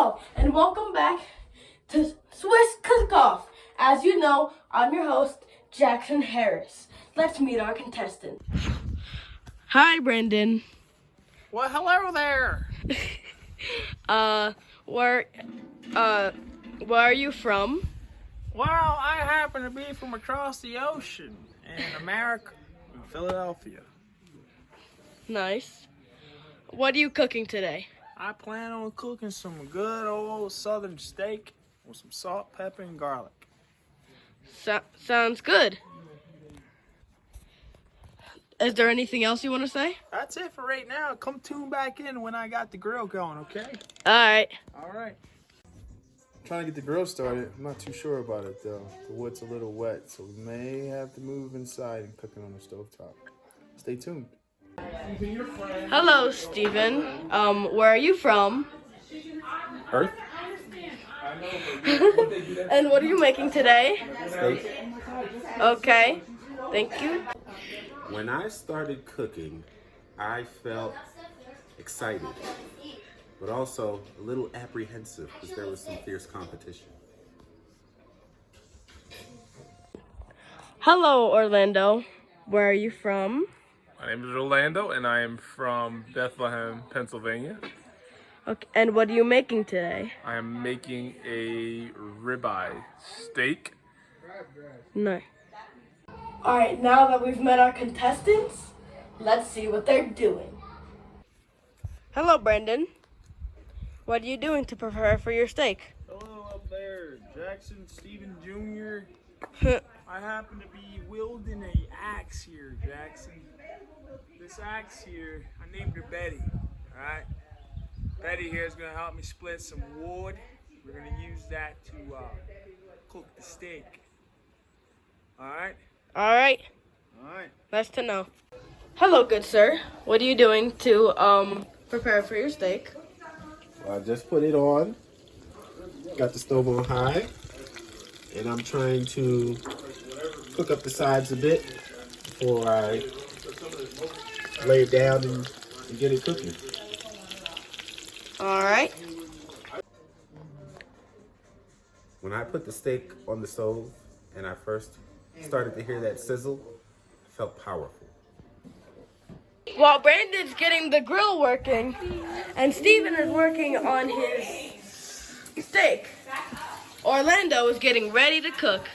Hello, and welcome back to Swiss Cookoff. As you know, I'm your host, Jackson Harris. Let's meet our contestant. Hi, Brendan. Well, hello there. Where are you from? Well, I happen to be from across the ocean in America, in Philadelphia. Nice. What are you cooking today? I plan on cooking some good old southern steak with some salt, pepper, and garlic. Sounds good. Is there anything else you want to say? That's it for right now. Come tune back in when I got the grill going, okay? All right. All right. Trying to get the grill started. I'm not too sure about it though. The wood's a little wet, so we may have to move inside and cook it on the stovetop. Stay tuned. Hello, Steven. Where are you from? Earth? And what are you making today? Steak? Okay. Thank you. When I started cooking, I felt excited, but also a little apprehensive because there was some fierce competition. Hello, Orlando. Where are you from? My name is Orlando, and I am from Bethlehem, Pennsylvania. Okay. And what are you making today? I am making a ribeye steak. No. All right. Now that we've met our contestants, let's see what they're doing. Hello, Brendan. What are you doing to prepare for your steak? Hello up there, Jackson Stephen Jr. I happen to be wielding an axe here, Jackson. This axe here, I named her Betty, alright? Betty here is going to help me split some wood. We're going to use that to cook the steak. Alright? All right. Alright. Nice to know. Hello, good sir. What are you doing to prepare for your steak? Well, I just put it on, got the stove on high, and I'm trying to cook up the sides a bit before I lay it down and get it cooking. All right. When I put the steak on the stove and I first started to hear that sizzle, I felt powerful. While Brandon's getting the grill working, and Steven is working on his steak, Orlando is getting ready to cook.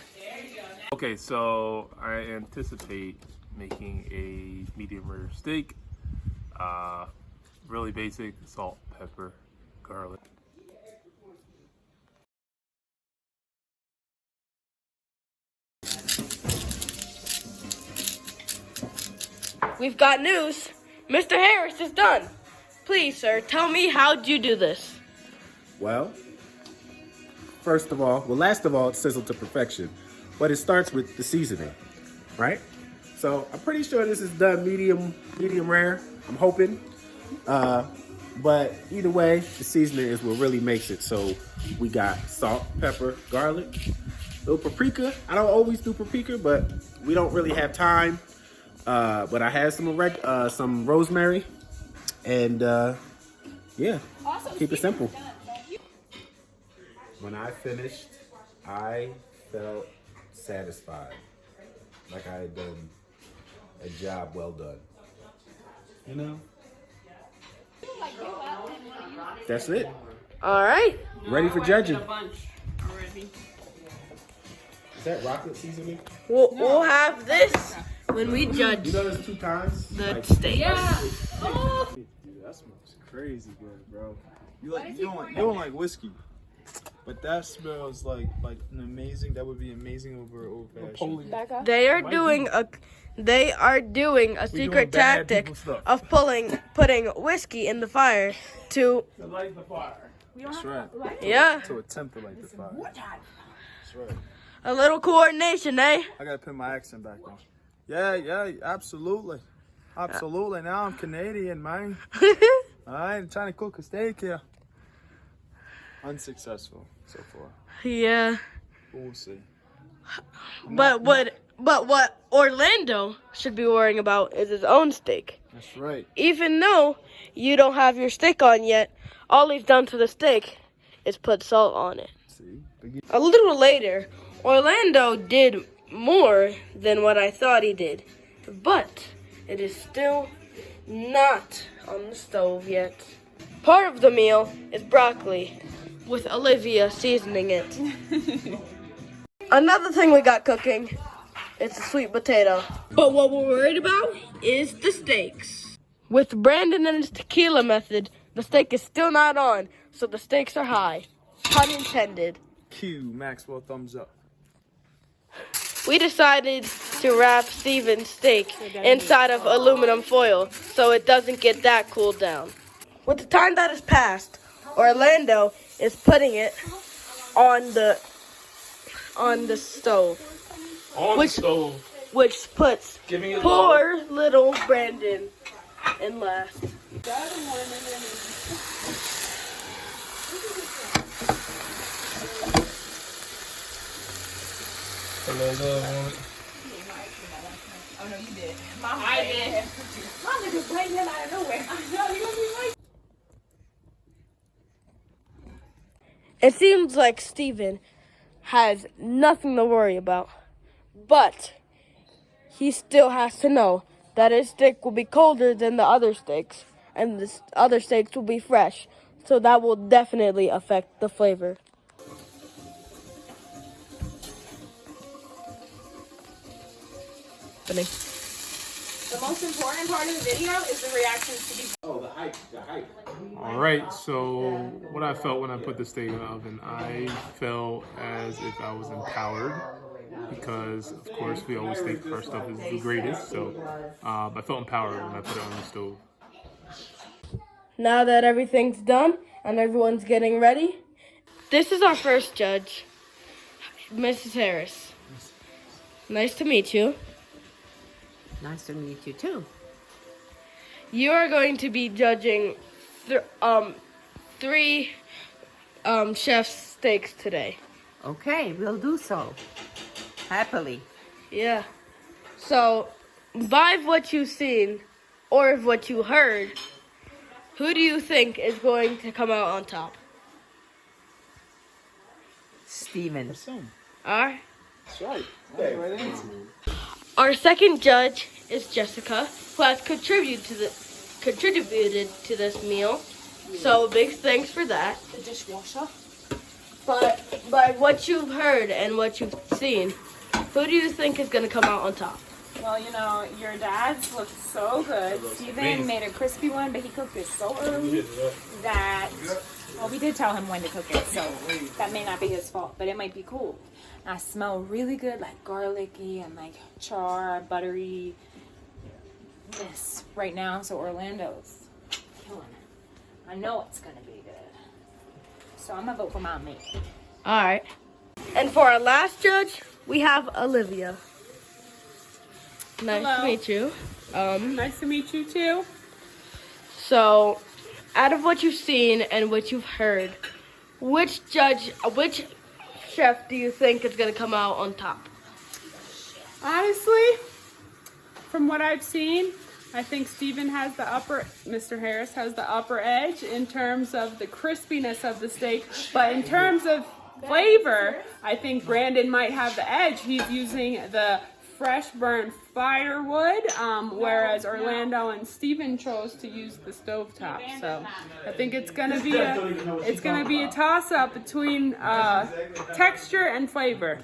Okay, so I anticipate making a medium rare steak. Really basic: salt, pepper, garlic. We've got news. Mr. Harris is done. Please, sir, tell me, how'd you do this? Well, last of all, it's sizzled to perfection. But it starts with the seasoning, right? So I'm pretty sure this is done medium rare. I'm hoping. But either way, the seasoning is what really makes it. So we got salt, pepper, garlic, little paprika. I don't always do paprika, but we don't really have time. But I had some rosemary, and yeah, keep it simple. When I finished, I felt satisfied, like I had done a job well done. You know? That's it. All right. Ready for judging. Is that rocket seasoning? We'll have this when we judge You know there's 2 kinds? the steak. Dude, that smells crazy good, bro. You don't like whiskey, but that smells like an amazing. That would be amazing over old fashioned. They are doing a secret tactic of putting whiskey in the fire to Light the fire. That's right. yeah, To attempt to light the fire. That's right. a little coordination, eh? I gotta put my accent back on. Yeah, absolutely. Now I'm Canadian, man. I'm trying to cook a steak here. Unsuccessful so far. Yeah. We'll see. But what Orlando should be worrying about is his own steak. That's right. Even though you don't have your steak on yet, all he's done to the steak is put salt on it. See? A little later, Orlando did more than what I thought he did, but it is still not on the stove yet. Part of the meal is broccoli, with Olivia seasoning it. Another thing we got cooking is a sweet potato. But what we're worried about is the steaks. With Brandon and his tequila method, the steak is still not on, so the stakes are high. Pun intended. Q, Maxwell, thumbs up. We decided to wrap Steven's steak inside of aluminum foil so it doesn't get that cooled down. With the time that has passed, Orlando is putting it on the stove. Which puts poor little Brandon in last. Oh no, you did. I did. Mama just blamed him out of nowhere. I know, you gonna be like. It seems like Steven has nothing to worry about, but he still has to know that his steak will be colder than the other steaks, and the other steaks will be fresh, so that will definitely affect the flavor. The most important part of the video is the reactions to these. Oh, the hype. All right, so what I felt when I put the steak in the oven, I felt as if I was empowered because, of course, we always think our stuff is the greatest. So I felt empowered when I put it on the stove. Now that everything's done and everyone's getting ready, this is our first judge, Mrs. Harris. Nice to meet you. Nice to meet you too. You are going to be judging three chef's steaks today. Okay, we'll do so. Happily. Yeah. So, by what you've seen or what you heard, who do you think is going to come out on top? Steven. Alright. That's right. Hey, right answer. Our second judge is Jessica, who has contributed to this meal. So big thanks for that. The dishwasher. But by what you've heard and what you've seen, who do you think is going to come out on top? Well, you know, your dad's looked so good. Steven made a crispy one, but he cooked it so early that, well, we did tell him when to cook it, so that may not be his fault, but it might be cool. I smell really good, like garlicky and like char, buttery this right now, so Orlando's killing it. I know it's gonna be good. So I'm gonna vote for Mommy. Alright. And for our last judge, we have Olivia. Nice Hello. to meet you. Nice to meet you too. So, out of what you've seen and what you've heard, which chef do you think is going to come out on top? Honestly, from what I've seen, I think Mr. Harris has the upper edge in terms of the crispiness of the steak. But in terms of flavor, I think Brandon might have the edge. He's using the fresh burnt firewood, whereas Orlando and Steven chose to use the stovetop. So I think it's gonna be a toss-up between texture and flavor.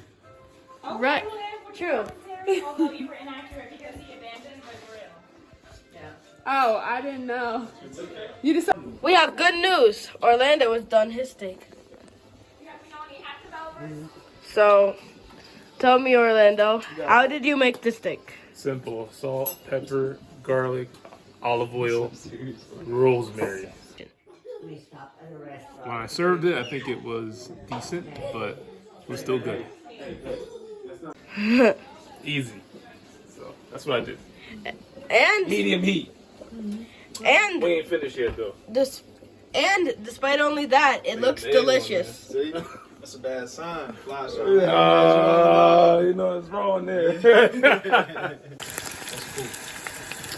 Right. True. Although you were inaccurate because he abandoned the grill. Oh, I didn't know. You decided. We have good news. Orlando has done his steak. So, tell me, Orlando, how did you make the steak? Simple: salt, pepper, garlic, olive oil, rosemary. When I served it, I think it was decent, but it was still good. Easy. So that's what I did. And Medium heat. and We ain't finished yet though. despite only that, it looks delicious. See? That's a bad sign. Fly shot. You know what's wrong there.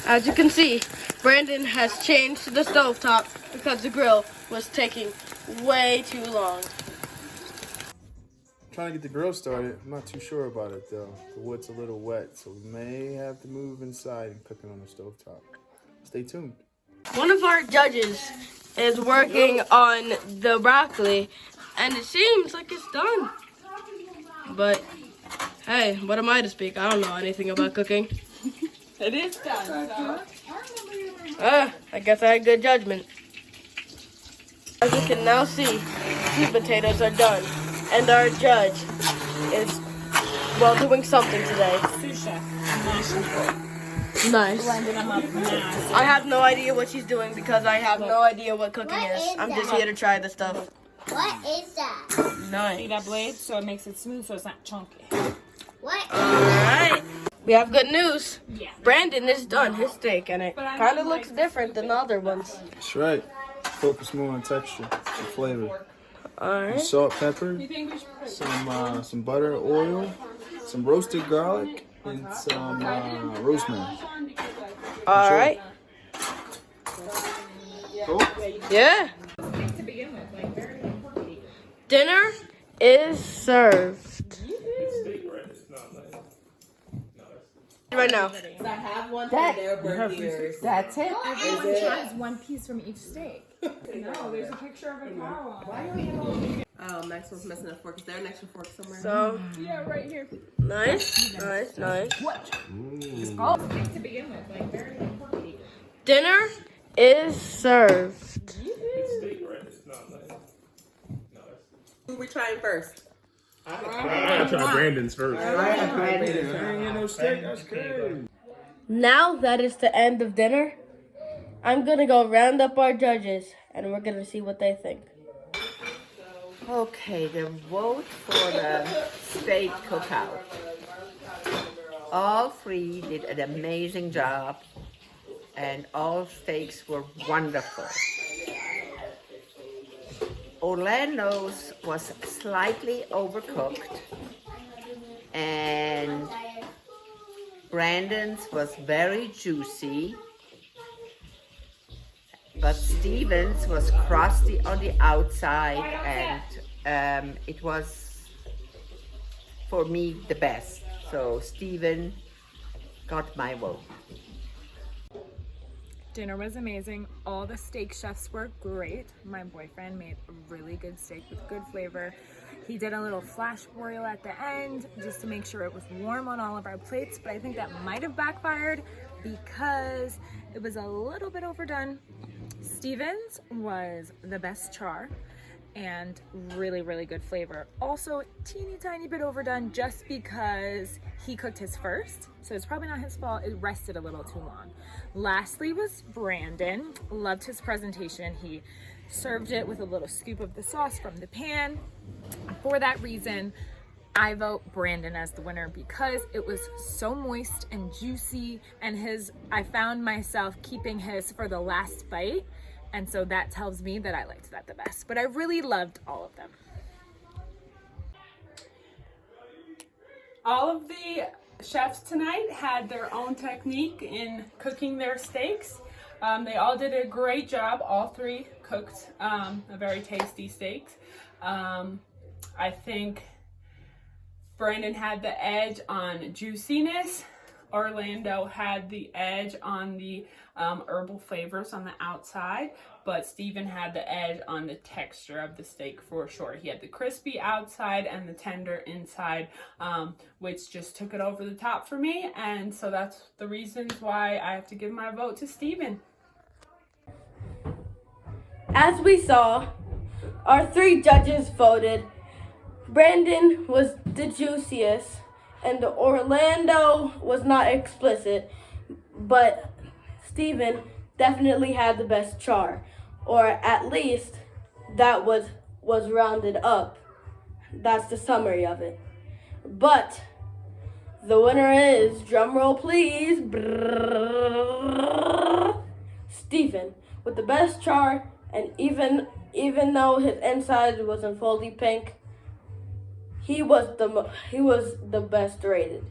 As you can see, Brandon has changed the stovetop because the grill was taking way too long. Trying to get the grill started. I'm not too sure about it though. The wood's a little wet, so we may have to move inside and cook it on the stovetop. Stay tuned. One of our judges is working on the broccoli, and it seems like it's done. But hey, what am I to speak? I don't know anything about cooking. It is done. I guess I had good judgment. As you can now see, sweet potatoes are done, and our judge is, well, doing something today. Sous chef. Mashing pork. Nice. Blending them up nice. I have no idea what she's doing because I have no idea what cooking is. I'm just here to try the stuff. What is that? See Nice. that blade? So it makes it smooth so it's not chunky. What? Alright. We have good news. Yeah. Brandon is done his steak, and it kind of looks different than the other ones. That's right. Focus more on texture and flavor. Alright. Salt, pepper, some butter, oil, some roasted garlic, and some rosemary. Alright. Cool. Yeah. To begin with, like very important. Dinner is served. Right now. That's it. Everyone tries one piece from each steak. No, there's a picture of a cow on. Oh, Maxwell's missing a fork. Is there an extra fork somewhere? So, Yeah, right here. nice. To begin with, like very important. Dinner is served. Who we trying first? I gotta try Brandon's first. Now that is the end of dinner, I'm gonna go round up our judges and we're gonna see what they think. Okay, the vote for the steak cookout. All three did an amazing job, and all steaks were wonderful. Orlando's was slightly overcooked, and Brandon's was very juicy, but Steven's was crusty on the outside, and it was, for me, the best. So Steven got my vote. Dinner was amazing. All the steak chefs were great. My boyfriend made a really good steak with good flavor. He did a little flash broil at the end just to make sure it was warm on all of our plates, but I think that might have backfired because it was a little bit overdone. Steven's was the best char and really, really good flavor. Also, teeny tiny bit overdone just because he cooked his first, so it's probably not his fault. It rested a little too long. Lastly was Brandon. Loved his presentation. He served it with a little scoop of the sauce from the pan. For that reason, I vote Brandon as the winner because it was so moist and juicy, and I found myself keeping his for the last bite. And so that tells me that I liked that the best. But I really loved all of them. All of the chefs tonight had their own technique in cooking their steaks. They all did a great job. All three cooked a very tasty steak. I think Brandon had the edge on juiciness. Orlando had the edge on the herbal flavors on the outside, but Steven had the edge on the texture of the steak for sure. He had the crispy outside and the tender inside, which just took it over the top for me, and so that's the reasons why I have to give my vote to Steven. As we saw, our three judges voted. Brandon was the juiciest, and Orlando was not explicit, but Steven definitely had the best char, or at least that was rounded up. That's the summary of it. But the winner is, drumroll please, Steven with the best char, and even though his inside wasn't fully pink, he was the best rated.